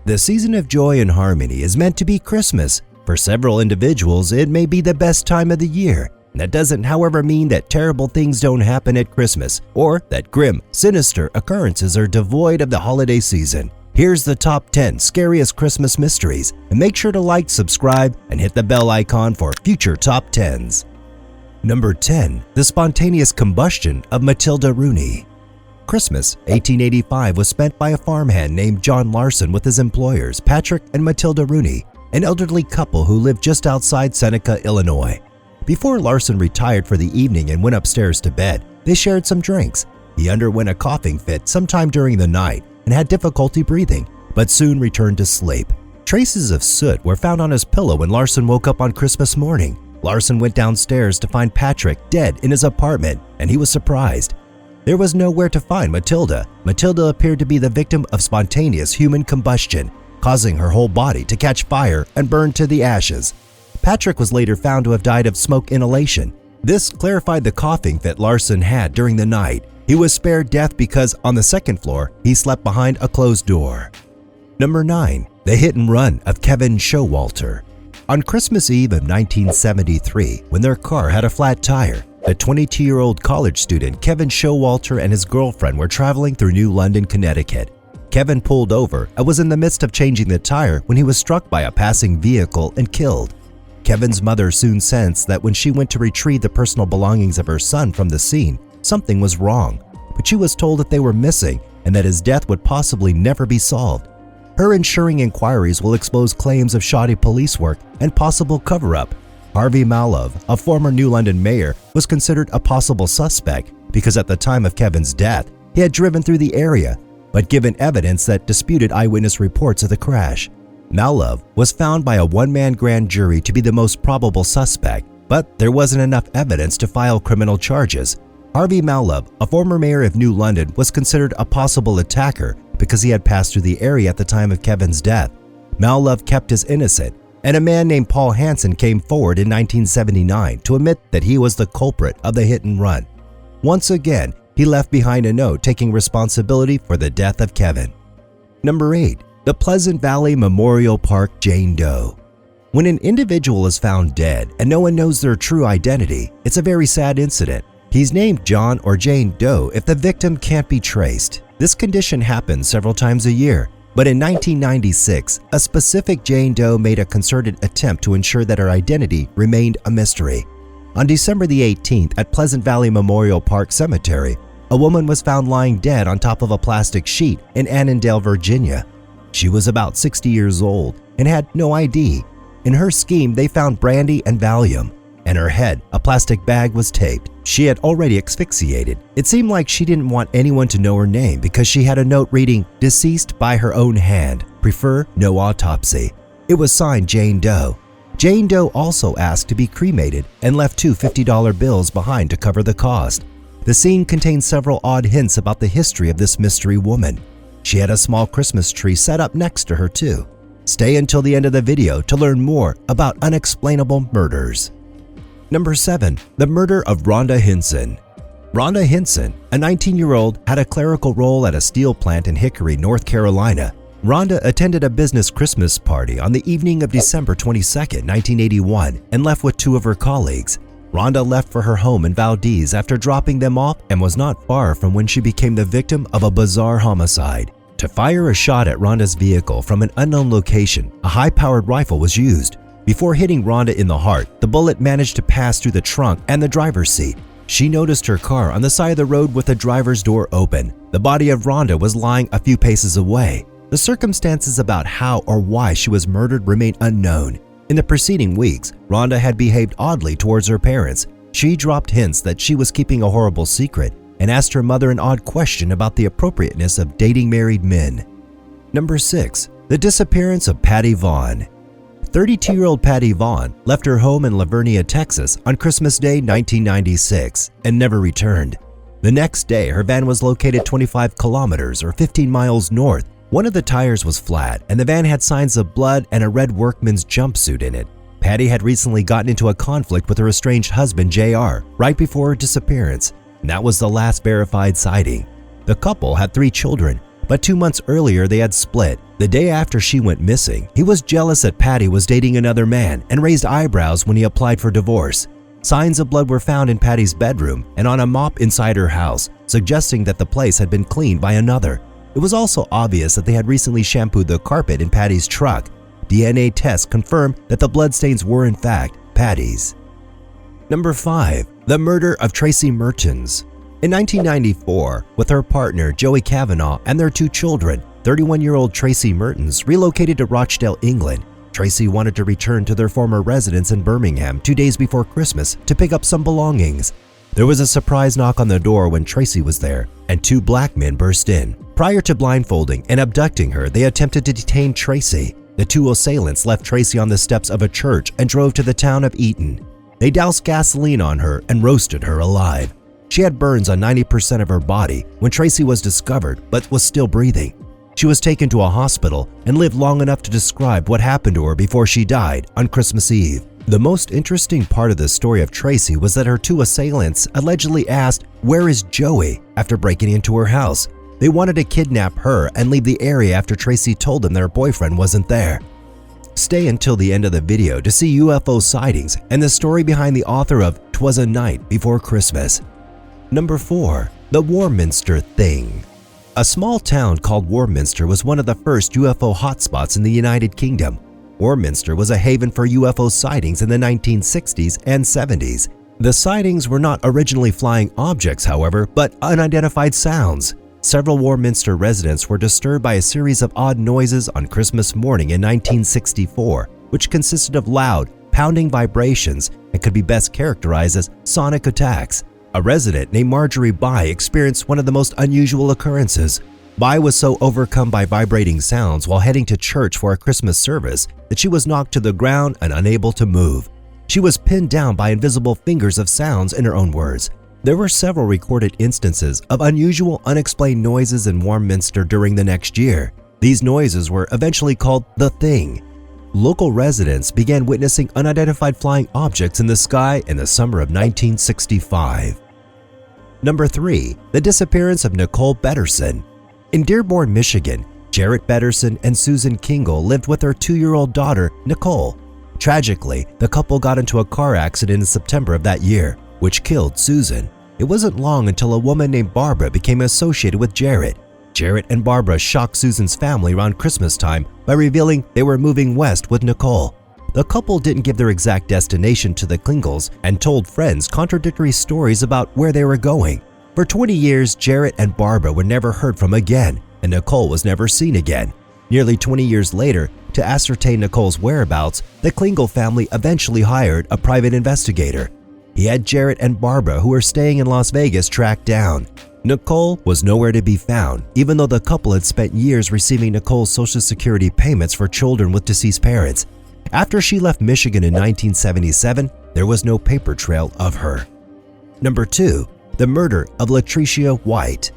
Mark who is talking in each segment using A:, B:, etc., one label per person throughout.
A: The season of joy and harmony is meant to be Christmas. For several individuals, it may be the best time of the year. That doesn't, however, mean that terrible things don't happen at Christmas or that grim, sinister occurrences are devoid of the holiday season. Here's the top 10 scariest Christmas mysteries, and make sure to like, subscribe, and hit the bell icon for future top 10s. Number 10. The spontaneous combustion of Matilda Rooney. Christmas 1885 was spent by a farmhand named John Larson with his employers Patrick and Matilda Rooney, an elderly couple who lived just outside Seneca, Illinois. Before Larson retired for the evening and went upstairs to bed, they shared some drinks. He underwent a coughing fit sometime during the night and had difficulty breathing, but soon returned to sleep. Traces of soot were found on his pillow when Larson woke up on Christmas morning. Larson went downstairs to find Patrick dead in his apartment, and he was surprised. There was nowhere to find Matilda. Matilda appeared to be the victim of spontaneous human combustion, causing her whole body to catch fire and burn to the ashes. Patrick was later found to have died of smoke inhalation. This clarified the coughing fit Larson had during the night. He was spared death because on the second floor, he slept behind a closed door. Number 9. The hit and run of Kevin Showalter. On Christmas Eve of 1973, when their car had a flat tire, the 22-year-old college student Kevin Showalter and his girlfriend were traveling through New London, Connecticut. Kevin pulled over and was in the midst of changing the tire when he was struck by a passing vehicle and killed. Kevin's mother soon sensed that when she went to retrieve the personal belongings of her son from the scene, something was wrong, but she was told that they were missing and that his death would possibly never be solved. Her ensuing inquiries will expose claims of shoddy police work and possible cover-up. Harvey Malov, a former New London mayor, was considered a possible suspect because at the time of Kevin's death, he had driven through the area, but given evidence that disputed eyewitness reports of the crash. Malov was found by a one-man grand jury to be the most probable suspect, but there wasn't enough evidence to file criminal charges. Harvey Malov, a former mayor of New London, was considered a possible attacker because he had passed through the area at the time of Kevin's death. Malov kept his innocence, and a man named Paul Hansen came forward in 1979 to admit that he was the culprit of the hit and run. Once again, he left behind a note taking responsibility for the death of Kevin. Number 8. The Pleasant Valley Memorial Park Jane Doe. When an individual is found dead and no one knows their true identity, it's a very sad incident. He's named John or Jane Doe if the victim can't be traced. This condition happens several times a year, but in 1996, a specific Jane Doe made a concerted attempt to ensure that her identity remained a mystery. On December the 18th at Pleasant Valley Memorial Park Cemetery, a woman was found lying dead on top of a plastic sheet in Annandale, Virginia. She was about 60 years old and had no ID. In her scheme, they found brandy and Valium. And her head, a plastic bag, was taped. She had already asphyxiated. It seemed like she didn't want anyone to know her name because she had a note reading, "Deceased by her own hand. Prefer no autopsy." It was signed Jane Doe. Jane Doe also asked to be cremated and left 2 $50 bills behind to cover the cost. The scene contains several odd hints about the history of this mystery woman. She had a small Christmas tree set up next to her too. Stay until the end of the video to learn more about unexplainable murders. Number 7. The murder of Rhonda Hinson. Rhonda Hinson, a 19-year-old, had a clerical role at a steel plant in Hickory, North Carolina. Rhonda attended a business Christmas party on the evening of December 22, 1981, and left with 2 of her colleagues. Rhonda left for her home in Valdez after dropping them off and was not far from when she became the victim of a bizarre homicide. To fire a shot at Rhonda's vehicle from an unknown location, a high-powered rifle was used. Before hitting Rhonda in the heart, the bullet managed to pass through the trunk and the driver's seat. She noticed her car on the side of the road with the driver's door open. The body of Rhonda was lying a few paces away. The circumstances about how or why she was murdered remain unknown. In the preceding weeks, Rhonda had behaved oddly towards her parents. She dropped hints that she was keeping a horrible secret and asked her mother an odd question about the appropriateness of dating married men. Number 6. The disappearance of Patty Vaughn. 32-year-old Patty Vaughn left her home in Lavernia, Texas on Christmas Day 1996 and never returned. The next day, her van was located 25 kilometers or 15 miles north. One of the tires was flat and the van had signs of blood and a red workman's jumpsuit in it. Patty had recently gotten into a conflict with her estranged husband, JR, right before her disappearance, and that was the last verified sighting. The couple had 3 children, but 2 months earlier they had split. The day after she went missing, he was jealous that Patty was dating another man and raised eyebrows when he applied for divorce. Signs of blood were found in Patty's bedroom and on a mop inside her house, suggesting that the place had been cleaned by another. It was also obvious that they had recently shampooed the carpet in Patty's truck. DNA tests confirmed that the bloodstains were in fact Patty's. Number 5. The murder of Tracy Mertens. In 1994, with her partner Joey Cavanaugh and their 2 children, 31-year-old Tracy Mertens relocated to Rochdale, England. Tracy wanted to return to their former residence in Birmingham 2 days before Christmas to pick up some belongings. There was a surprise knock on the door when Tracy was there, and 2 black men burst in. Prior to blindfolding and abducting her, they attempted to detain Tracy. The 2 assailants left Tracy on the steps of a church and drove to the town of Eton. They doused gasoline on her and roasted her alive. She had burns on 90% of her body when Tracy was discovered but was still breathing. She was taken to a hospital and lived long enough to describe what happened to her before she died on Christmas Eve. The most interesting part of the story of Tracy was that her 2 assailants allegedly asked, "Where is Joey?" after breaking into her house. They wanted to kidnap her and leave the area after Tracy told them their boyfriend wasn't there. Stay until the end of the video to see UFO sightings and the story behind the author of "'Twas a Night Before Christmas." Number 4. The Warminster Thing. A small town called Warminster was one of the first UFO hotspots in the United Kingdom. Warminster was a haven for UFO sightings in the 1960s and 70s. The sightings were not originally flying objects, however, but unidentified sounds. Several Warminster residents were disturbed by a series of odd noises on Christmas morning in 1964, which consisted of loud, pounding vibrations and could be best characterized as sonic attacks. A resident named Marjorie Bai experienced one of the most unusual occurrences. Bai was so overcome by vibrating sounds while heading to church for a Christmas service that she was knocked to the ground and unable to move. She was pinned down by invisible fingers of sounds, in her own words. There were several recorded instances of unusual, unexplained noises in Warminster during the next year. These noises were eventually called The Thing. Local residents began witnessing unidentified flying objects in the sky in the summer of 1965. Number 3. The disappearance of Nicole Betterson. In Dearborn, Michigan, Jarrett Betterson and Susan Kingle lived with their 2-year-old daughter, Nicole. Tragically, the couple got into a car accident in September of that year, which killed Susan. It wasn't long until a woman named Barbara became associated with Jarrett. Jarrett and Barbara shocked Susan's family around Christmas time by revealing they were moving west with Nicole. The couple didn't give their exact destination to the Kingles and told friends contradictory stories about where they were going. For 20 years, Jarrett and Barbara were never heard from again, and Nicole was never seen again. Nearly 20 years later, to ascertain Nicole's whereabouts, the Klingle family eventually hired a private investigator. He had Jarrett and Barbara, who were staying in Las Vegas, tracked down. Nicole was nowhere to be found, even though the couple had spent years receiving Nicole's Social Security payments for children with deceased parents. After she left Michigan in 1977, there was no paper trail of her. Number 2. The murder of Latricia White.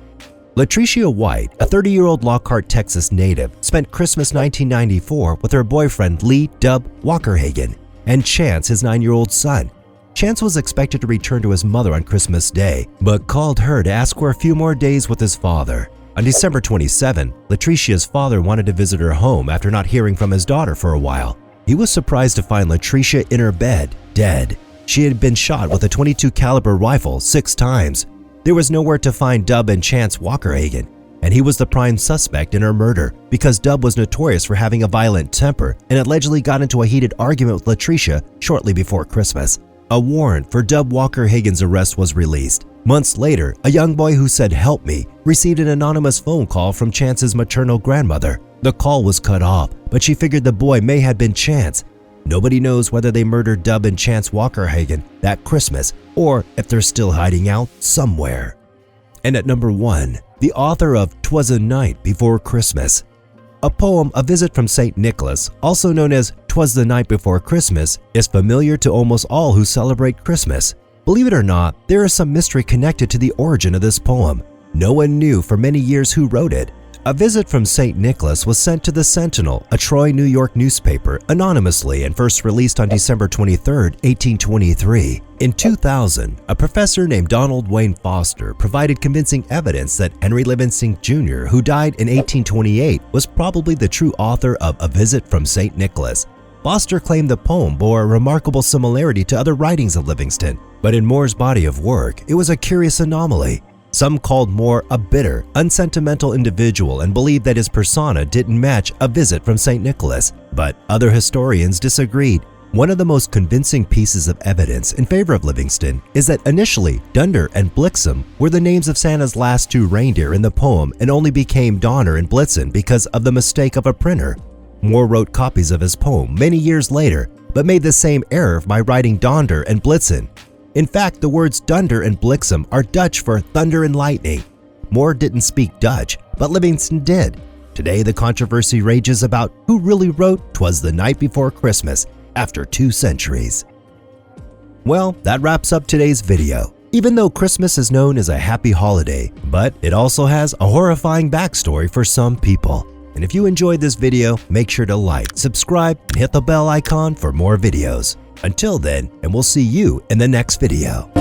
A: Latricia White, a 30-year-old Lockhart, Texas native, spent Christmas 1994 with her boyfriend Lee Dub Walkerhagen and Chance, his 9-year-old son. Chance was expected to return to his mother on Christmas Day, but called her to ask for a few more days with his father. On December 27, Latricia's father wanted to visit her home after not hearing from his daughter for a while. He was surprised to find Latricia in her bed, dead. She had been shot with a .22 caliber rifle 6 times. There was nowhere to find Dub and Chance Walkerhagen, and he was the prime suspect in her murder because Dub was notorious for having a violent temper and allegedly got into a heated argument with Latricia shortly before Christmas. A warrant for Dub Walkerhagen's arrest was released. Months later, a young boy who said "help me" received an anonymous phone call from Chance's maternal grandmother. The call was cut off, but she figured the boy may have been Chance. Nobody knows whether they murdered Dub and Chance Walkerhagen that Christmas or if they're still hiding out somewhere. And at number 1, the author of "'Twas a Night Before Christmas." A poem, A Visit from St. Nicholas, also known as "'Twas the Night Before Christmas," is familiar to almost all who celebrate Christmas. Believe it or not, there is some mystery connected to the origin of this poem. No one knew for many years who wrote it. A visit from St. Nicholas was sent to the Sentinel, a Troy, New York newspaper, anonymously and first released on December 23, 1823. In 2000, a professor named Donald Wayne Foster provided convincing evidence that Henry Livingston Jr., who died in 1828, was probably the true author of A Visit from St. Nicholas. Foster claimed the poem bore a remarkable similarity to other writings of Livingston, but in Moore's body of work, it was a curious anomaly. Some called Moore a bitter, unsentimental individual and believed that his persona didn't match A Visit from St. Nicholas, but other historians disagreed. One of the most convincing pieces of evidence in favor of Livingston is that initially Dunder and Blixen were the names of Santa's last two reindeer in the poem and only became Donner and Blitzen because of the mistake of a printer. Moore wrote copies of his poem many years later, but made the same error by writing Donder and Blitzen. In fact, the words Dunder and Blixen are Dutch for thunder and lightning. Moore didn't speak Dutch, but Livingston did. Today, the controversy rages about who really wrote "'Twas the Night Before Christmas" after 2 centuries. Well, that wraps up today's video. Even though Christmas is known as a happy holiday, but it also has a horrifying backstory for some people. And if you enjoyed this video, make sure to like, subscribe, and hit the bell icon for more videos. Until then, and we'll see you in the next video.